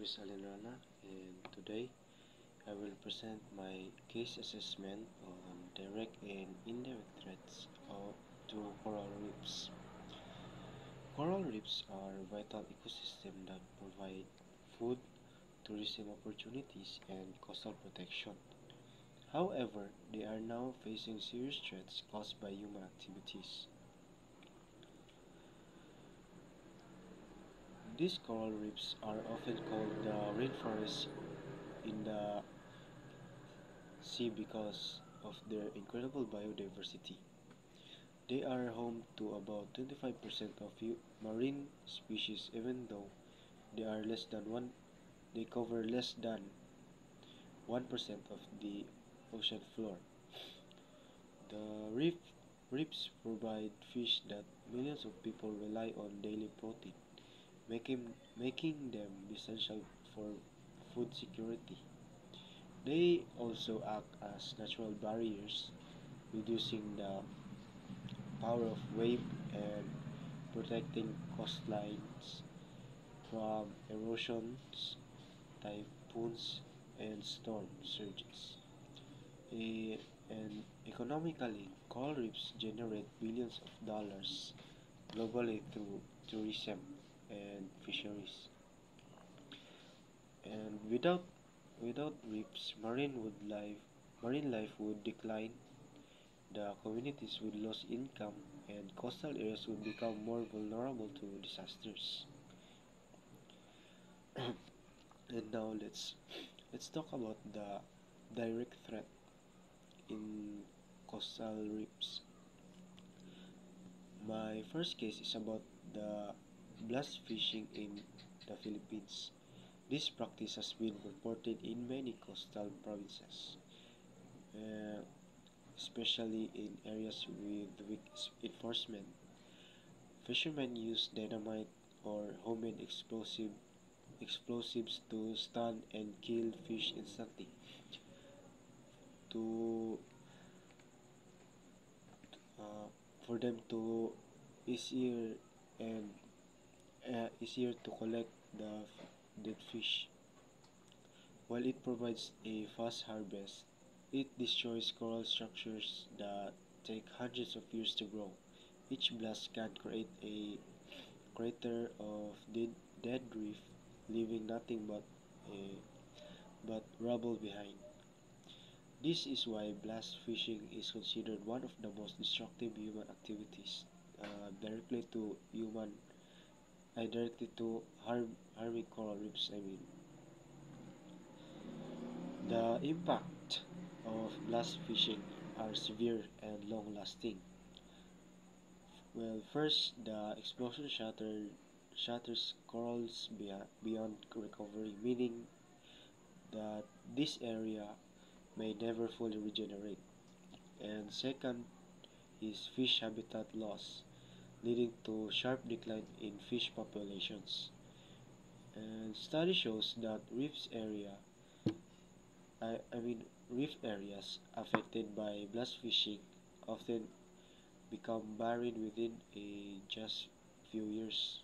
is Alin Rana, and today I will present my case assessment on direct and indirect threats to coral reefs. Coral reefs are vital ecosystems that provide food, tourism opportunities, and coastal protection. However, they are now facing serious threats caused by human activities. These coral reefs are often called the rainforests in the sea because of their incredible biodiversity. They are home to about 25% of marine species, even though they are less than one they cover less than 1% of the ocean floor. The reefs provide fish that millions of people rely on daily protein, making them essential for food security. They also act as natural barriers, reducing the power of wave and protecting coastlines from erosions, typhoons, and storm surges. And economically, coral reefs generate billions of dollars globally through tourism and fisheries. And without reefs, marine life would decline, the communities would lose income, and coastal areas would become more vulnerable to disasters. And now let's talk about the direct threat in coastal reefs. My first case is about the blast fishing in the Philippines. This practice has been reported in many coastal provinces, uh, especially in areas with weak enforcement. Fishermen use dynamite or homemade explosives to stun and kill fish instantly. To for them to easier and easier to collect the dead fish. While it provides a fast harvest, it destroys coral structures that take hundreds of years to grow. Each blast can create a crater of dead reef, leaving nothing but rubble behind. This is why blast fishing is considered one of the most destructive human activities, directly to directly to harming coral reefs. The impact of blast fishing are severe and long-lasting. Well, first, the explosion shatters corals beyond recovery, meaning that this area may never fully regenerate. And second is fish habitat loss, leading to sharp decline in fish populations. And study shows that I mean reef areas affected by blast fishing often become barren within a just few years.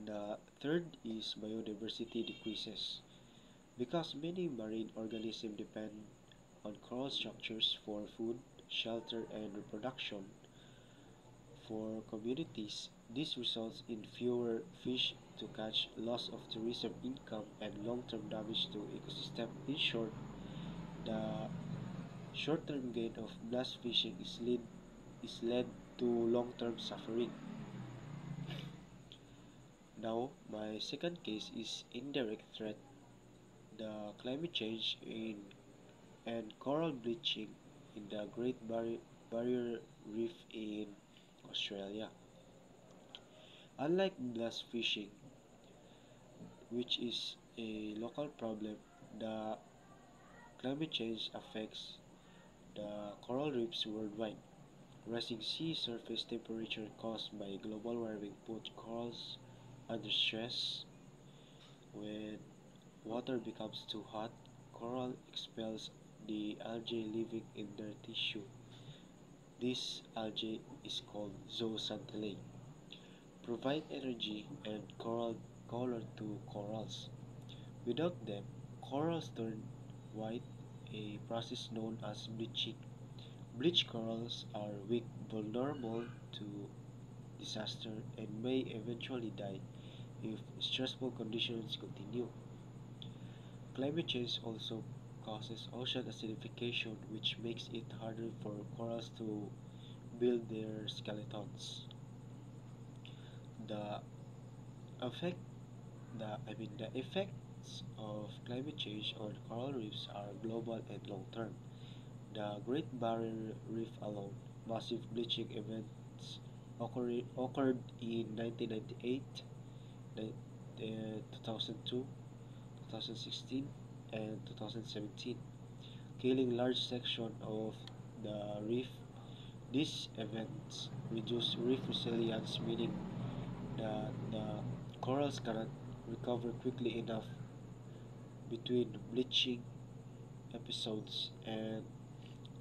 The third is biodiversity decreases. Because many marine organisms depend on coral structures for food, shelter, and reproduction, for communities, this results in fewer fish to catch, loss of tourism income, and long-term damage to ecosystem. In short, the short-term gain of blast fishing is led to long-term suffering. Now, my second case is indirect threat, the climate change in and coral bleaching in the Barrier Reef in Australia. Unlike blast fishing, which is a local problem, the climate change affects the coral reefs worldwide. Rising sea surface temperature caused by global warming put corals under stress. When water becomes too hot, coral expels the algae living in their tissue. This algae is called zooxanthellae, provide energy and coral color to corals. Without them, corals turn white, a process known as bleaching. Bleached corals are weak, vulnerable to disaster, and may eventually die if stressful conditions continue. Climate change also causes ocean acidification, which makes it harder for corals to build their skeletons. The effect the effects of climate change on coral reefs are global and long term. The Great Barrier Reef alone, massive bleaching events occurred in 1998, 2002, 2016, and 2017, killing large sections of the reef. These events reduce reef resilience, meaning that the corals cannot recover quickly enough between bleaching episodes, and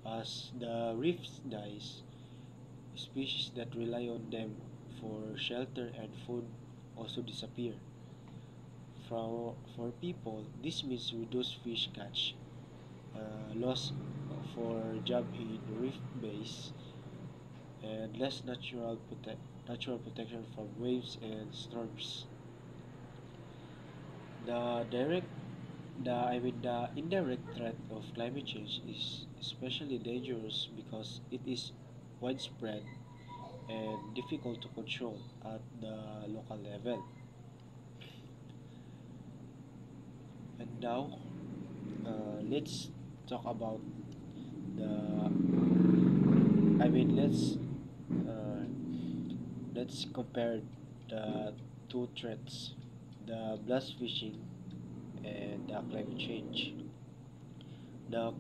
as the reefs dies, species that rely on them for shelter and food also disappear. For people, this means reduced fish catch, loss for job in reef base, and less natural protection from waves and storms. The direct the indirect threat of climate change is especially dangerous because it is widespread and difficult to control at the local level. And now, let's talk about the. I mean, uh, let's compare the two threats: the blast fishing and the climate change. The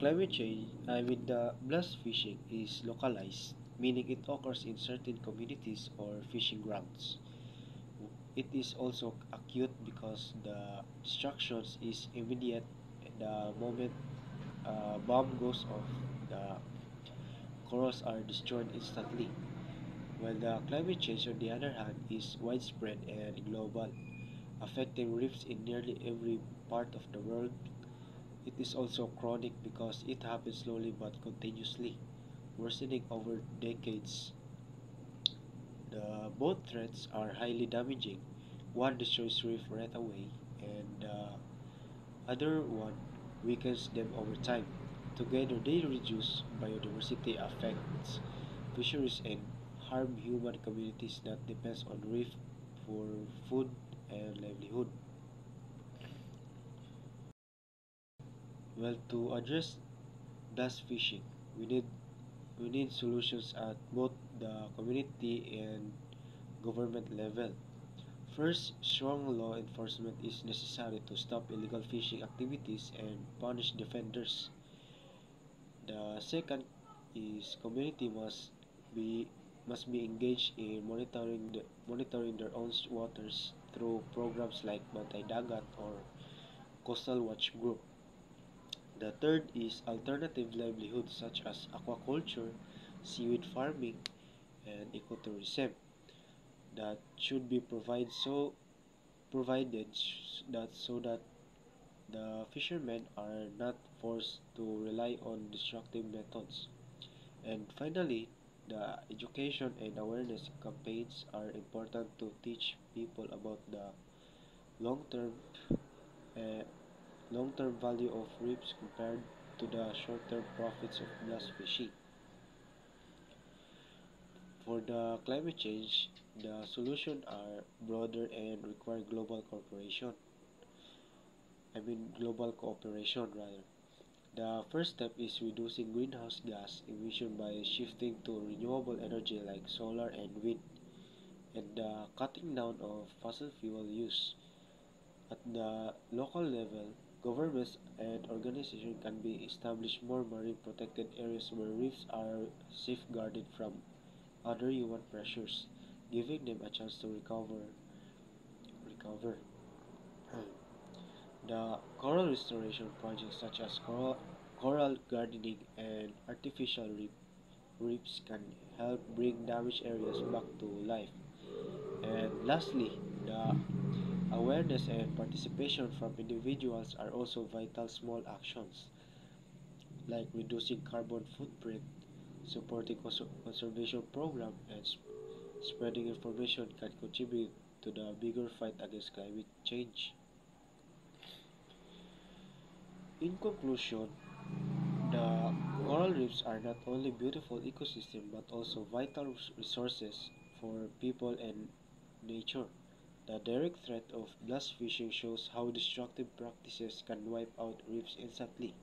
blast fishing is localized, meaning it occurs in certain communities or fishing grounds. It is also acute because the destruction is immediate the moment a bomb goes off. The corals are destroyed instantly, while the climate change, on the other hand, is widespread and global, affecting reefs in nearly every part of the world. It is also chronic because it happens slowly but continuously, worsening over decades. The both threats are highly damaging. One destroys reef right away, and the other one weakens them over time. Together, they reduce biodiversity, affects fisheries, and harm human communities that depends on reef for food and livelihood. Well, to address bass fishing, we need we need solutions at both the community and government level. First, strong law enforcement is necessary to stop illegal fishing activities and punish offenders. The second is community be be engaged in monitoring their own waters through programs like Bantay Dagat or Coastal Watch Group. The third is alternative livelihoods such as aquaculture, seaweed farming, and ecotourism that should be provided so that the fishermen are not forced to rely on destructive methods. And finally, the education and awareness campaigns are important to teach people about the long-term uh, long-term value of reefs compared to the short-term profits of blast fishing. For the climate change, the solutions are broader and require global cooperation rather. The first step is reducing greenhouse gas emission by shifting to renewable energy like solar and wind, and cutting down of fossil fuel use. At the local level, governments and organizations can be established more marine protected areas where reefs are safeguarded from other human pressures, giving them a chance to recover. The coral restoration projects such as coral gardening and artificial reefs can help bring damaged areas back to life. And lastly, the Awareness and participation from individuals are also vital. Small actions like reducing carbon footprint, supporting conservation program, and spreading information can contribute to the bigger fight against climate change. In conclusion, the coral reefs are not only beautiful ecosystems but also vital resources for people and nature. The direct threat of blast fishing shows how destructive practices can wipe out reefs instantly,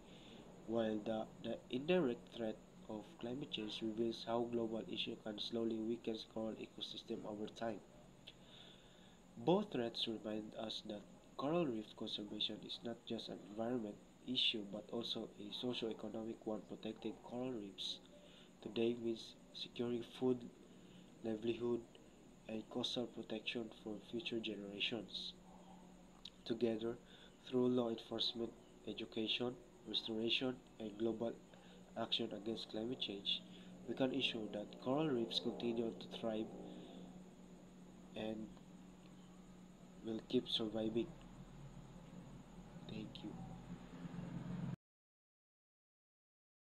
while the indirect threat of climate change reveals how global issue can slowly weaken coral ecosystem over time. Both threats remind us that coral reef conservation is not just an environment issue but also a socio-economic one. Protecting coral reefs today means securing food, livelihood, and coastal protection for future generations. Together, through law enforcement, education, restoration, and global action against climate change, we can ensure that coral reefs continue to thrive and will keep surviving. Thank you.